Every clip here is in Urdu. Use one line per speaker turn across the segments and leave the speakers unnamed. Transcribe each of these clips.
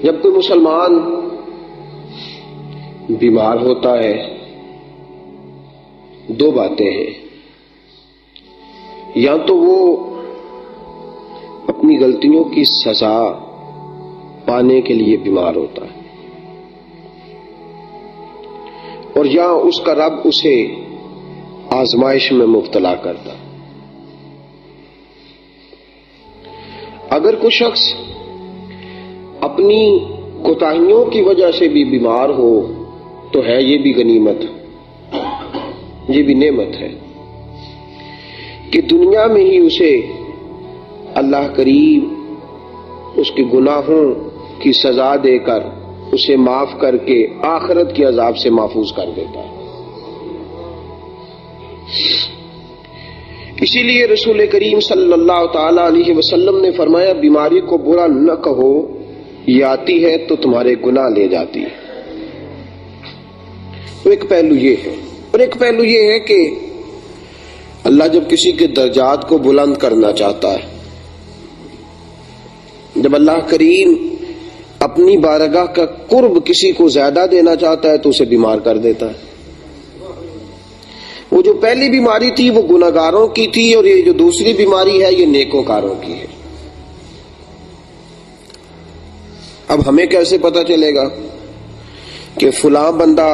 جب کوئی مسلمان بیمار ہوتا ہے دو باتیں ہیں، یا تو وہ اپنی غلطیوں کی سزا پانے کے لیے بیمار ہوتا ہے، اور یا اس کا رب اسے آزمائش میں مبتلا کرتا ہے۔ اگر کوئی شخص اپنی کوتاہیوں کی وجہ سے بھی بیمار ہو تو ہے یہ بھی غنیمت، یہ بھی نعمت ہے کہ دنیا میں ہی اسے اللہ کریم اس کے گناہوں کی سزا دے کر اسے معاف کر کے آخرت کے عذاب سے محفوظ کر دیتا ہے۔ اسی لیے رسول کریم صلی اللہ تعالی علیہ وسلم نے فرمایا، بیماری کو برا نہ کہو، یہ آتی ہے تو تمہارے گناہ لے جاتی ہے۔ تو ایک پہلو یہ ہے، اور ایک پہلو یہ ہے کہ اللہ جب کسی کے درجات کو بلند کرنا چاہتا ہے، جب اللہ کریم اپنی بارگاہ کا قرب کسی کو زیادہ دینا چاہتا ہے تو اسے بیمار کر دیتا ہے۔ وہ جو پہلی بیماری تھی وہ گناہگاروں کی تھی، اور یہ جو دوسری بیماری ہے یہ نیکوکاروں کی ہے۔ اب ہمیں کیسے پتہ چلے گا کہ فلاں بندہ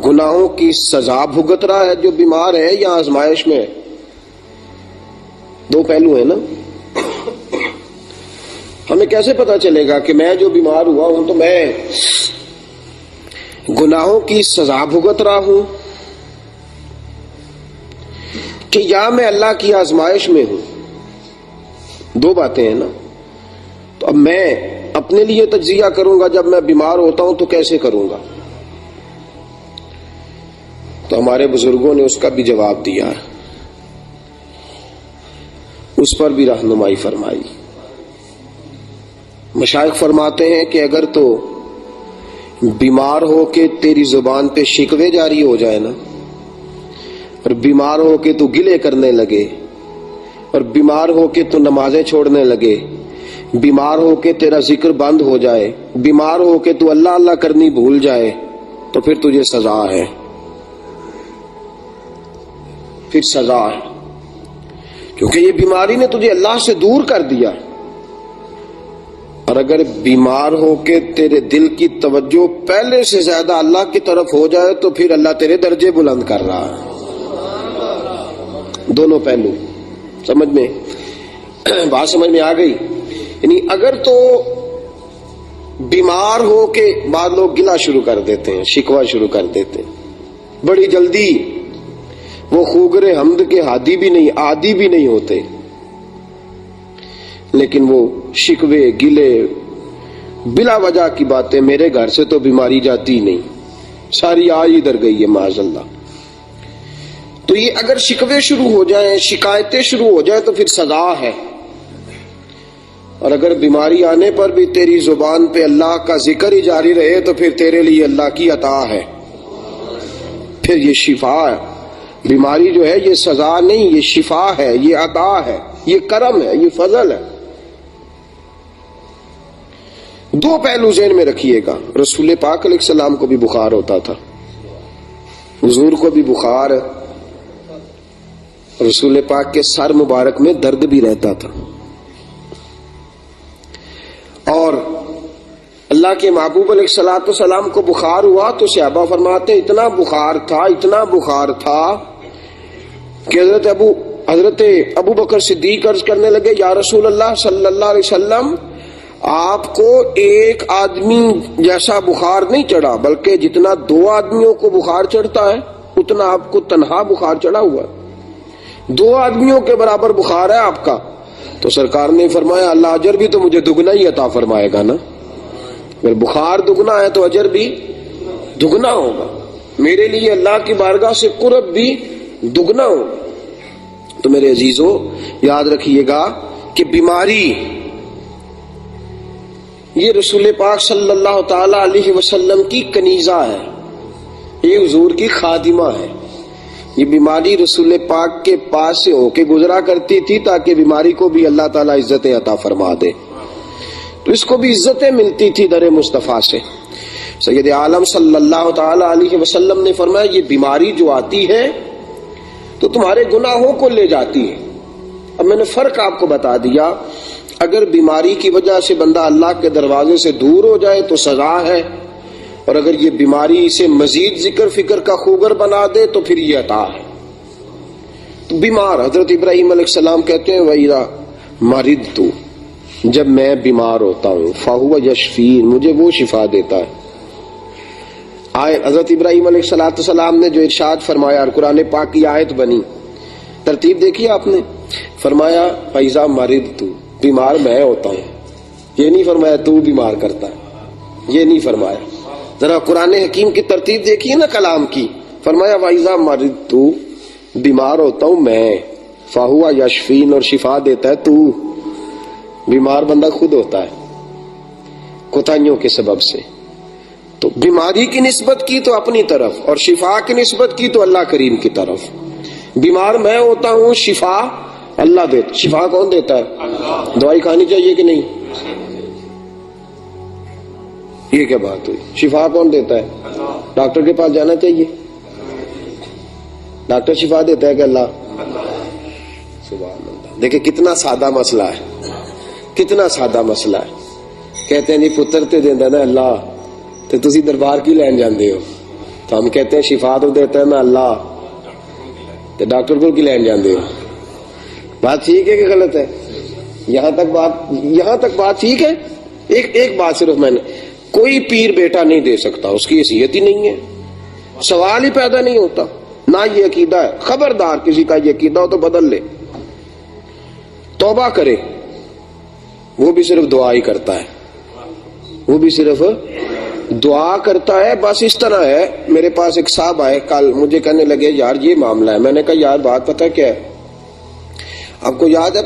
گناہوں کی سزا بھگت رہا ہے جو بیمار ہے یا آزمائش میں ہے؟ دو پہلو ہیں نا۔ ہمیں کیسے پتہ چلے گا کہ میں جو بیمار ہوا ہوں تو میں گناہوں کی سزا بھگت رہا ہوں کہ یا میں اللہ کی آزمائش میں ہوں؟ دو باتیں ہیں نا۔ تو اب میں اپنے لیے تجزیہ کروں گا، جب میں بیمار ہوتا ہوں تو کیسے کروں گا؟ تو ہمارے بزرگوں نے اس کا بھی جواب دیا ہے، اس پر بھی رہنمائی فرمائی۔ مشائخ فرماتے ہیں کہ اگر تو بیمار ہو کے تیری زبان پہ شکوے جاری ہو جائے نا، اور بیمار ہو کے تو گلے کرنے لگے، اور بیمار ہو کے تو نمازیں چھوڑنے لگے، بیمار ہو کے تیرا ذکر بند ہو جائے، بیمار ہو کے تو اللہ اللہ کرنی بھول جائے، تو پھر تجھے سزا ہے، پھر سزا ہے، کیونکہ یہ بیماری نے تجھے اللہ سے دور کر دیا۔ اور اگر بیمار ہو کے تیرے دل کی توجہ پہلے سے زیادہ اللہ کی طرف ہو جائے تو پھر اللہ تیرے درجے بلند کر رہا ہے۔ دونوں پہلو سمجھ میں، بات سمجھ میں آ گئی؟ یعنی اگر تو بیمار ہو کے بعض لوگ گلا شروع کر دیتے ہیں، شکوہ شروع کر دیتے ہیں بڑی جلدی، وہ خوگر حمد کے عادی بھی نہیں ہوتے، لیکن وہ شکوے گلے بلا وجہ کی باتیں، میرے گھر سے تو بیماری جاتی نہیں، ساری آج ادھر گئی ہے معاذ اللہ۔ تو یہ اگر شکوے شروع ہو جائیں، شکایتیں شروع ہو جائیں تو پھر سزا ہے۔ اور اگر بیماری آنے پر بھی تیری زبان پہ اللہ کا ذکر ہی جاری رہے تو پھر تیرے لیے اللہ کی عطا ہے، پھر یہ شفا ہے۔ بیماری جو ہے یہ سزا نہیں، یہ شفا ہے، یہ عطا ہے، یہ کرم ہے، یہ فضل ہے۔ دو پہلو ذہن میں رکھیے گا۔ رسول پاک علیہ السلام کو بھی بخار ہوتا تھا، حضور کو بھی بخار، رسول پاک کے سر مبارک میں درد بھی رہتا تھا، اور اللہ کے محبوب علیہ الصلوۃ والسلام کو بخار ہوا تو صحابہ فرماتے ہیں اتنا بخار تھا کہ حضرت ابو بکر صدیق عرض کرنے لگے، یا رسول اللہ صلی اللہ علیہ وسلم، آپ کو ایک آدمی جیسا بخار نہیں چڑھا، بلکہ جتنا دو آدمیوں کو بخار چڑھتا ہے اتنا آپ کو تنہا بخار چڑھا ہوا ہے، دو آدمیوں کے برابر بخار ہے آپ کا۔ تو سرکار نے فرمایا اللہ اجر بھی تو مجھے دگنا ہی عطا فرمائے گا نا، اگر بخار دگنا ہے تو اجر بھی دگنا ہوگا، میرے لیے اللہ کی بارگاہ سے قرب بھی دگنا ہوگا۔ تو میرے عزیزو یاد رکھیے گا کہ بیماری یہ رسول پاک صلی اللہ تعالی علیہ وسلم کی کنیزہ ہے، یہ حضور کی خادمہ ہے۔ یہ بیماری رسول پاک کے پاس سے ہو کے گزرا کرتی تھی تاکہ بیماری کو بھی اللہ تعالیٰ عزت عطا فرما دے۔ تو اس کو بھی عزتیں ملتی تھی در مصطفیٰ سے. سید عالم صلی اللہ تعالی علیہ وسلم نے فرمایا یہ بیماری جو آتی ہے تو تمہارے گناہوں کو لے جاتی ہے. اب میں نے فرق آپ کو بتا دیا. اگر بیماری کی وجہ سے بندہ اللہ کے دروازے سے دور ہو جائے تو سزا ہے، اور اگر یہ بیماری اسے مزید ذکر فکر کا خوگر بنا دے تو پھر یہ عطا ہے. تو بیمار حضرت ابراہیم علیہ السلام کہتے ہیں وَإِذَا مَرِضْتُ، جب میں بیمار ہوتا ہوں، فَهُوَ يَشْفِينِ، مجھے وہ شفا دیتا ہے. حضرت ابراہیم علیہ السلام نے جو ارشاد فرمایا اور قرآن پاک کی آیت بنی، ترتیب دیکھی آپ نے. فرمایا فَإِذَا مَرِضْتُ، بیمار میں ہوتا ہوں. یہ نہیں فرمایا تو بیمار کرتا ہے، یہ نہیں فرمایا. ذرا قرآن حکیم کی ترتیب دیکھیے نا کلام کی. فرمایا وَإِذَا مَرِضْتُ، بیمار ہوتا ہوں میں، فَهُوَ يَشْفِينِ، اور شفا دیتا ہے تو. بیمار بندہ خود ہوتا ہے کوتاہیوں کے سبب سے. تو بیماری کی نسبت کی تو اپنی طرف، اور شفا کی نسبت کی تو اللہ کریم کی طرف. بیمار میں ہوتا ہوں، شفا اللہ دیتا. شفا کون دیتا ہے؟ دوائی کھانی چاہیے کہ نہیں؟ یہ کیا بات ہوئی؟ شفا کون دیتا ہے؟ ڈاکٹر کے پاس جانا چاہیے؟ ڈاکٹر شفا دیتا ہے کہ اللہ؟ سبحان اللہ. دیکھیں کتنا سادہ مسئلہ ہے، کتنا سادہ مسئلہ ہے. کہتے ہیں نہیں پتر تے دیندا نا اللہ، تو تسی دربار کی لین جاندے ہو. تو ہم کہتے ہیں شفا تو دیتا ہے نا اللہ، تو ڈاکٹر کو کی لین جاندے ہو. بات ٹھیک ہے کہ غلط ہے؟ یہاں تک بات ٹھیک ہے. ایک بات صرف میں نے، کوئی پیر بیٹا نہیں دے سکتا، اس کی حیثیت ہی نہیں ہے، سوال ہی پیدا نہیں ہوتا. نہ یہ عقیدہ ہے. خبردار کسی کا یہ عقیدہ ہو تو بدل لے، توبہ کرے. وہ بھی صرف دعا ہی کرتا ہے، وہ بھی صرف دعا کرتا ہے. بس اس طرح ہے. میرے پاس ایک صاحب آئے کل، مجھے کہنے لگے یار یہ معاملہ ہے. میں نے کہا یار بات پتہ کیا ہے؟ آپ کو یاد ہے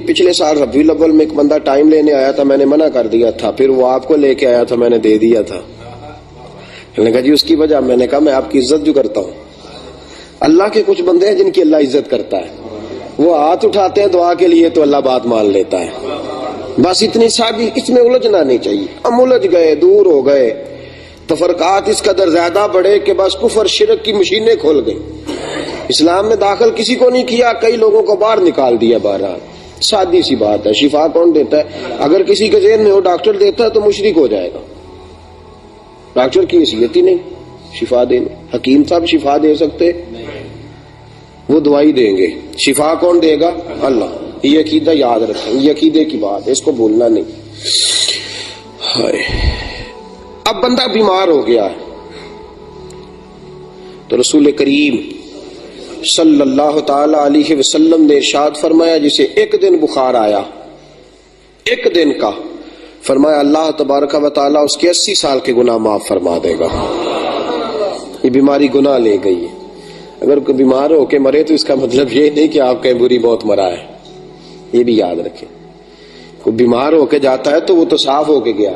پچھلے سال ربیع الاول میں ایک بندہ ٹائم لینے آیا تھا، میں نے منع کر دیا تھا، پھر وہ آپ کو لے کے آیا تھا، میں نے دے دیا تھا. میں نے کہا جی اس کی وجہ، میں نے کہا میں آپ کی عزت جو کرتا ہوں. اللہ کے کچھ بندے ہیں جن کی اللہ عزت کرتا ہے، وہ ہاتھ اٹھاتے ہیں دعا کے لیے تو اللہ بات مان لیتا ہے. بس اتنی سادی، اس میں الجھنا نہیں چاہیے. ہم الجھ گئے، دور ہو گئے، تفرقات اس قدر زیادہ بڑھے کہ بس کفر شرک کی مشینیں کھول گئی. اسلام میں داخل کسی کو نہیں کیا، کئی لوگوں کو باہر نکال دیا. بہرحال سادی سی بات ہے. شفا کون دیتا ہے؟ اگر کسی کے ذہن میں ہو ڈاکٹر دیتا ہے تو مشرک ہو جائے گا. ڈاکٹر کی حیثیت ہی نہیں شفا دینے. حکیم صاحب شفا دے سکتے؟ وہ دوائی دیں گے. شفا کون دے گا؟ اللہ. یہ عقیدہ یاد رکھیں، یہ عقیدے کی بات ہے، اس کو بھولنا نہیں. اب بندہ بیمار ہو گیا ہے تو رسول کریم صلی اللہ تعالی علیہ وسلم نے ارشاد فرمایا جسے ایک دن بخار آیا، ایک دن کا، فرمایا اللہ تبارک و تعالی اس کے 80 سال کے گناہ معاف فرما دے گا. یہ بیماری گناہ لے گئی ہے. اگر کوئی بیمار ہو کے مرے تو اس کا مطلب یہ نہیں کہ آپ کہیں بری موت مرا ہے. یہ بھی یاد رکھیں. کوئی بیمار ہو کے جاتا ہے تو وہ تو صاف ہو کے گیا،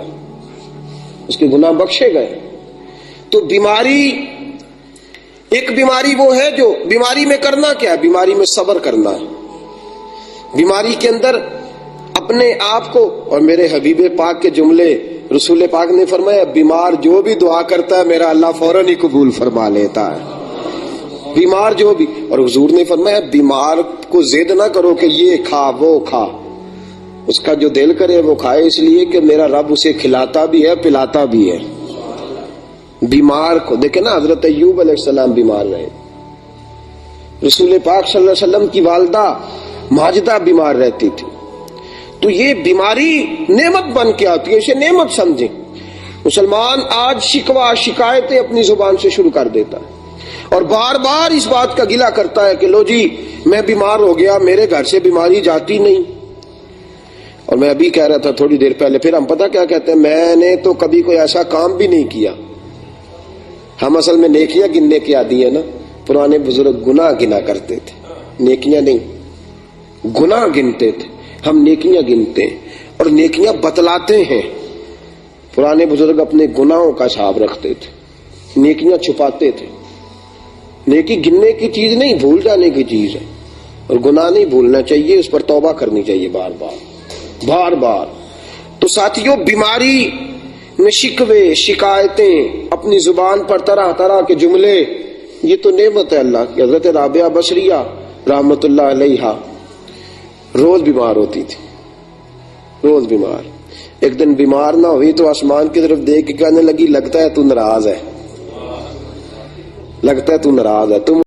اس کے گناہ بخشے گئے. تو بیماری، ایک بیماری وہ ہے جو بیماری میں کرنا کیا ہے؟ بیماری میں صبر کرنا ہے. بیماری کے اندر اپنے آپ کو، اور میرے حبیب پاک کے جملے رسول پاک نے فرمایا بیمار جو بھی دعا کرتا ہے میرا اللہ فوراً ہی قبول فرما لیتا ہے. بیمار جو بھی، اور حضور نے فرمایا بیمار کو ضد نہ کرو کہ یہ کھا وہ کھا، اس کا جو دل کرے وہ کھائے، اس لیے کہ میرا رب اسے کھلاتا بھی ہے پلاتا بھی ہے. بیمار کو دیکھیں نا، حضرت ایوب علیہ السلام بیمار رہے، رسول پاک صلی اللہ علیہ وسلم کی والدہ ماجدہ بیمار رہتی تھی. تو یہ بیماری نعمت بن کے آتی ہے، اسے نعمت سمجھیں. مسلمان آج شکوہ شکایتیں اپنی زبان سے شروع کر دیتا ہے اور بار بار اس بات کا گلہ کرتا ہے کہ لو جی میں بیمار ہو گیا، میرے گھر سے بیماری جاتی نہیں. اور میں ابھی کہہ رہا تھا تھوڑی دیر پہلے، پھر ہم پتہ کیا کہتے ہیں، میں نے تو کبھی کوئی ایسا کام بھی نہیں کیا. ہم اصل میں نیکیاں گننے کے عادی ہیں نا. پرانے بزرگ گناہ گنا کرتے تھے، نیکیاں نہیں، گناہ گنتے تھے. ہم نیکیاں گنتے ہیں اور نیکیاں بتلاتے ہیں. پرانے بزرگ اپنے گناہوں کا حساب رکھتے تھے، نیکیاں چھپاتے تھے. نیکی گننے کی چیز نہیں، بھول جانے کی چیز ہے. اور گناہ نہیں بھولنا چاہیے، اس پر توبہ کرنی چاہیے بار بار بار بار. تو تو ساتھیوں بیماری میں شکوے شکایتیں اپنی زبان پر طرح طرح کے جملے، یہ تو نعمت ہے اللہ کی. حضرت رابعہ بصریہ رحمت اللہ علیہا روز بیمار ہوتی تھی، روز بیمار. ایک دن بیمار نہ ہوئی تو آسمان کی طرف دیکھ کے کہنے لگی لگتا ہے تو ناراض ہے، لگتا ہے تو ناراض ہے. تم